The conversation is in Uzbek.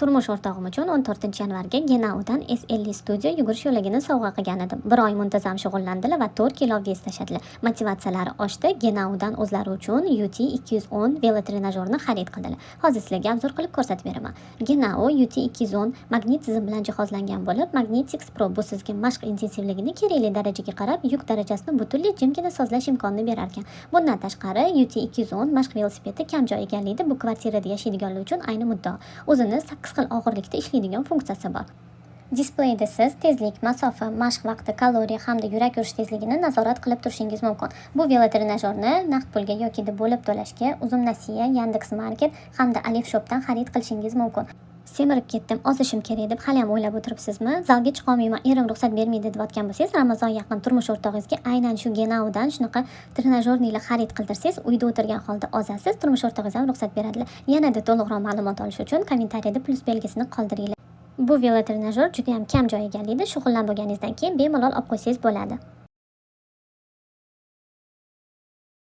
Turmush o'rtog'im uchun 14 yanvarga Genaudan S50 Studio yugurish yo'lagini sovg'a qilgan edim. Bir oy muntazam shug'ullandilar va 4 kilo vez tashladilar. Motivatsiyalari oshdi. Genaudan o'zlari uchun UT 210 velotrenajyorni xarid qildilar. Hozir sizlarga obzor qilib ko'rsatib beraman. Genau UT 210 magnit tizim bilan jihozlangan bo'lib, Magnetix Pro bu sizga mashq intensivligini kerakli darajaga qarab, yuk darajasini butunlay jimgina sozlash imkonini berar ekan. Bundan tashqari UT 210 mashq velosipedi kam joy egallaydi. Bu kvartirada yashaydiganlar uchun ayni muddao. O'zini 8 xil og'irlikda ishlaydigan funksiyasi bor. Displeyda siz tezlik, masofa, mashq vaqti, kaloriya hamda yurak urish tezligini nazorat qilib turishingiz mumkin. Bu velotrenajyorni naqd pulga yoki bo'lib to'lashga Uzumnasiya, Yandex.Market hamda Alif Shop'dan xarid qilishingiz mumkin. Semirib ketdim, ozishim kerak deb hali ham o'ylab o'tiribsizmi? Zalga chiqa olmayman, erim ruxsat bermaydi deyotgan bo'lsangiz, Ramazon yaqin turmush o'rtog'ingizga aynan shu Genaudan shunaqa trenajyornilar xarid qildirsangiz, uyda o'tirgan holda ozasiz, turmush o'rtog'ingiz ham ruxsat beradilar. Yanada to'liqroq ma'lumot olish uchun kommentariyada plus belgisini qoldiringlar. Bu velotrenajyor juda ham kam joy egallaydi. Shug'ullanib bo'lganingizdan keyin bemalol olib qo'ysangiz bo'ladi.